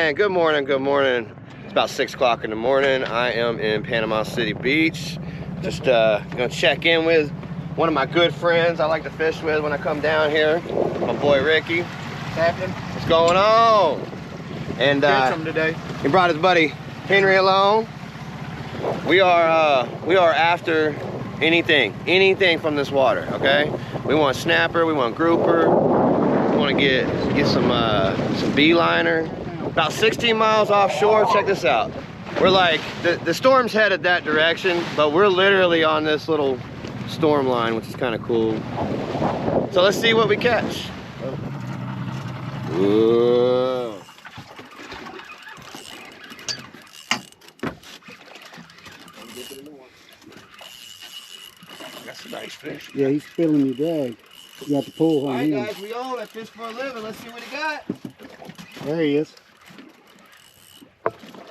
man, good morning, good morning. It's about 6 o'clock in the morning. I am in Panama City Beach. Just gonna check in with one of my good friends I like to fish with when I come down here. My boy Ricky. What's happening? What's going on? And today. he brought his buddy Henry along. We are after anything from this water, okay? We want snapper, we want grouper, we want to get some beeliner. About 16 miles offshore. Check this out. We're like, the storm's headed that direction, but we're literally on this little storm line, which is kind of cool. So let's see what we catch. Whoa. That's a nice fish. Yeah, he's filling your drag. You got to pull on him. All right, guys, we all that fish for a living. Let's see what he got. There he is.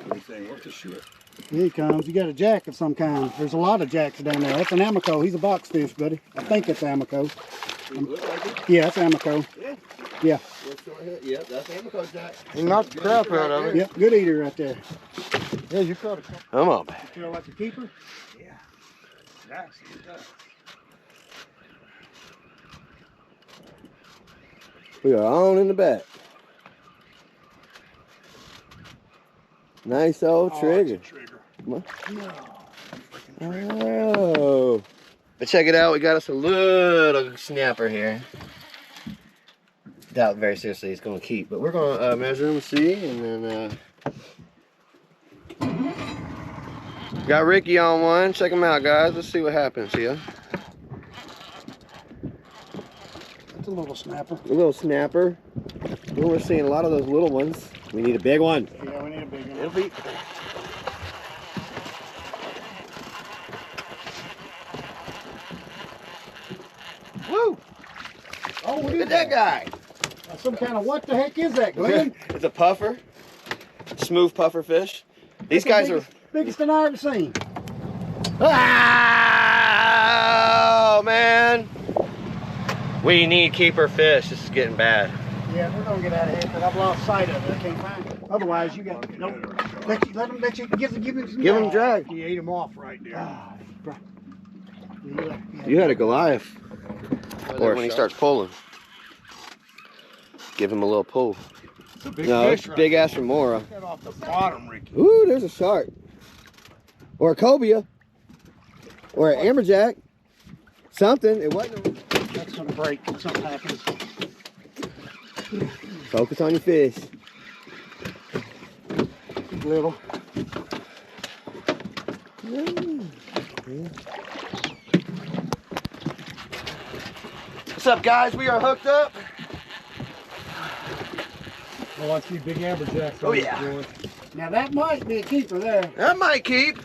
Anything worth a shit. Here he comes. You got a jack of some kind. There's a lot of jacks down there. That's an Amico. He's a box fish, buddy. I think it's Amico. Yeah, that's Amico. Yeah. Yeah. Yeah, that's Amico jack. He knocked the crap out of it. Yep, good eater right there. Yeah, you caught it. Come on. You feel like a keeper? Yeah. Nice. We are on in the back. Nice old trigger. Come on. Oh. But check it out, we got us a little snapper here. Doubt very seriously he's gonna keep, but we're gonna measure him and see, and then got Ricky on one. Check him out, guys. Let's see what happens here. That's a little snapper. A little snapper. Well, we're seeing a lot of those little ones. We need a big one. Yeah, we need a big one. It'll be. Woo! Oh, Look at that guy. That's some kind of, what the heck is that, Glenn? It's a puffer. Smooth puffer fish. These guys are biggest thing I ever seen. Oh man, we need keeper fish. This is getting bad. Yeah, we're gonna get out of here, but I've lost sight of it. I can't find it. Otherwise, you got don't let you give him some. Give him drag. He ate him off right there. You had a Goliath. Or when he starts pulling, give him a little pull. It's a big No, fish. it's Right big ass remora. Get off the bottom, Ricky. Ooh, there's a shark. Or a cobia. Or an amberjack. Something. It wasn't. That's gonna break if something happens. Focus on your fish. Little. What's up, guys? We are hooked up. Oh, I see big amberjacks. Oh, yeah. Now that might be a keeper there. That might keep.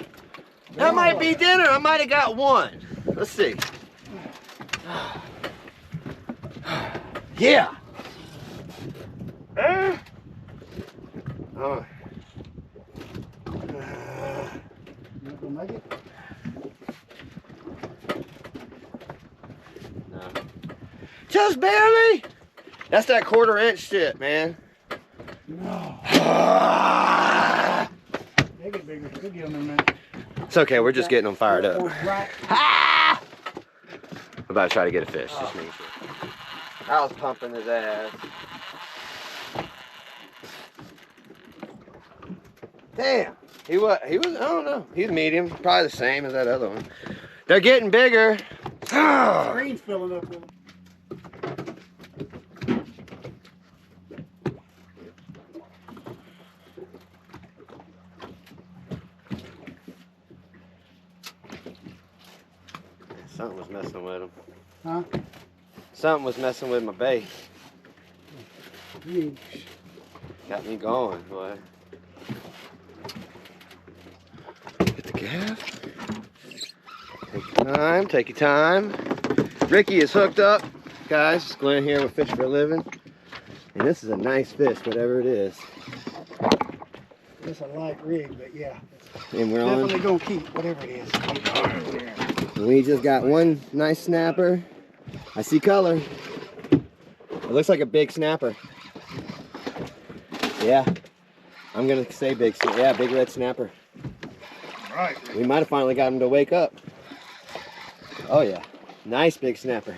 That might be dinner. I might have got one. Let's see. Yeah. Oh. Not gonna make it? No. Just barely. That's that 1/4 inch shit, man. No. They get bigger. We'll get them in a minute. It's okay. We're just getting them fired up. Right. Ah! I'm about to try to get a fish. Just make sure. I was pumping his ass. Damn. He was, I don't know. He's medium. Probably the same as that other one. They're getting bigger. Screen's filling up with them. Something was messing with him. Huh? Something was messing with my bait. Huge. Got me going, boy. Get the gaff. Take your time, take your time. Ricky is hooked up. Guys, Glenn here with Fish for a Living. And this is a nice fish, whatever it is. It's a light rig, but yeah. And we're Definitely on. gonna keep whatever it is. We just got one nice snapper. I see color. It looks like a big snapper. Yeah. I'm gonna say big, yeah, big red snapper. Right. We might have finally got him to wake up. Oh yeah, nice big snapper.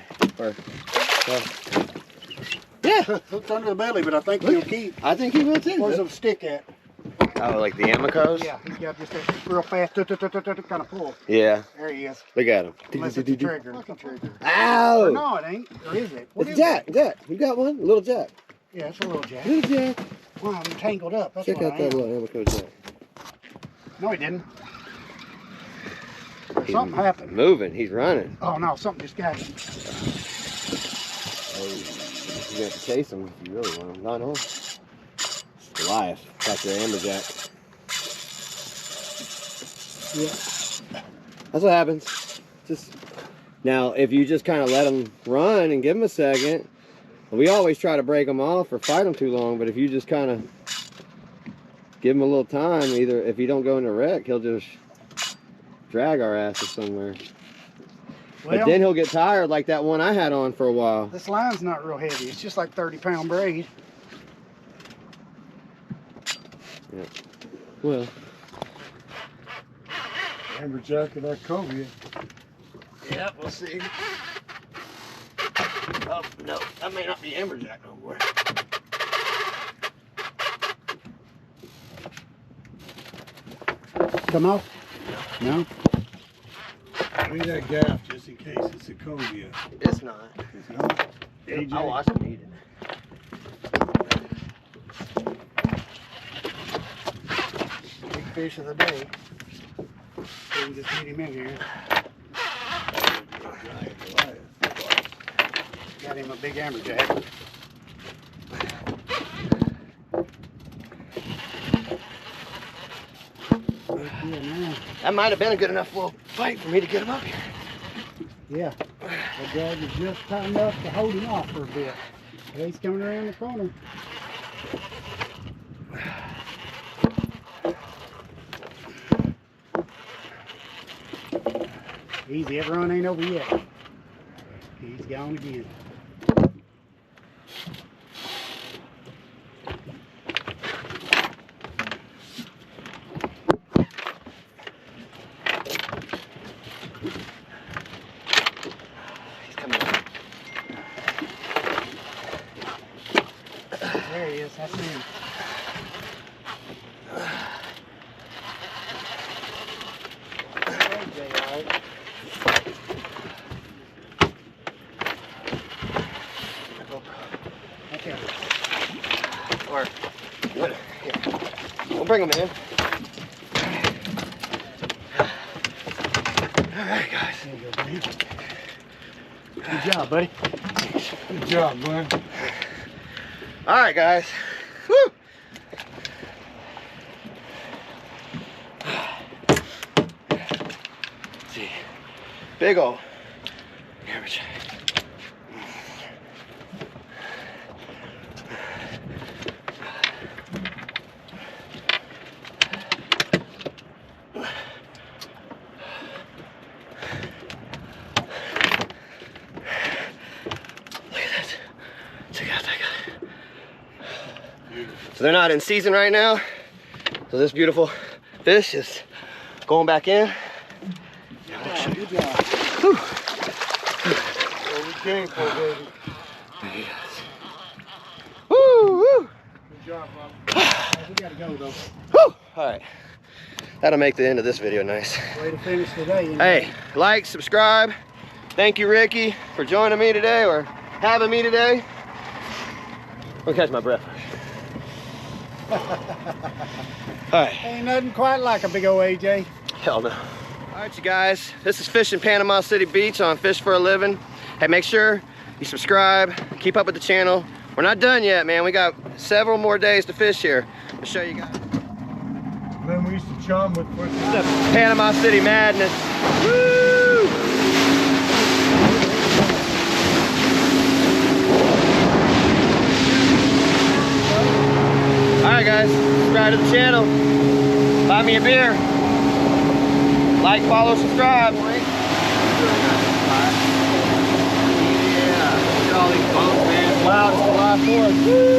Yeah. Hook's under the belly, but I think he'll keep. I think he will too. Where's the stick at? Oh, like the Amicos? Yeah, he's got just that real fast kind of pull. Yeah. There he is. Look at him. Unless it's a trigger. It's a trigger. Ow! Or no, it ain't. Or is it? What It's is Jack. Jack. You got one? Little Jack. Yeah, it's a little Jack. Little Jack. Wow, I'm tangled up. That's Check what out I that am. little Amico Jack. No, he didn't. Something happened. Moving. He's running. Oh no, something just got him. Oh, you have to chase him if you really want him. No, no. It's Goliath. Got your Amberjack. Yeah. That's what happens. Just now, if you just kind of let them run and give them a second, we always try to break them off or fight them too long. But if you just kind of give him a little time, either if you don't go into a wreck, he'll just drag our asses somewhere. Well, But then he'll get tired, like that one I had on for a while. this line's not real heavy. It's just like 30-pound braid. Yeah. Well, Amberjack and that cobia. yeah, we'll see. Oh no, that may not be Amberjack no more. Come off? No. Leave that gaff just in case it's a cobia. It's not. It's not. AJ. I'll watch him eat it. Big fish of the day. So we just need him in here. Got him a big amberjack. That might have been a good enough little fight for me to get him up here. Yeah. The drag is just tight enough to hold him off for a bit. Yeah, he's coming around the corner. Easy, that run ain't over yet. He's gone again. He's coming up. There he is, that's him. Okay. Or, what? Here. We'll bring him in. All right, guys. There you go, buddy. Good job, buddy. Good job, man. All right, guys. Woo! Let's see. Big ol' Amberjack. So they're not in season right now. So this beautiful fish is going back in. Yeah, good job. Whew. What we came for, baby. There he is. Woo, woo. Good job, Bob. We gotta go though. Woo. All right. That'll make the end of this video nice. Way to finish today. Hey, like, subscribe. Thank you, Ricky, for joining me today or having me today. I'll catch my breath. All right. Ain't nothing quite like a big old AJ. Hell no. All right, you guys. This is Fishing Panama City Beach on Fish for a Living. Hey, make sure you subscribe. Keep up with the channel. We're not done yet, man. We got several more days to fish here. I'll show you guys. Then we used to chum with The Panama City Madness. Woo! Alright guys, subscribe to the channel. Buy me a beer. Like, follow, subscribe. Yeah, look at all these boats, man. Wow, it's July 4th. Woo!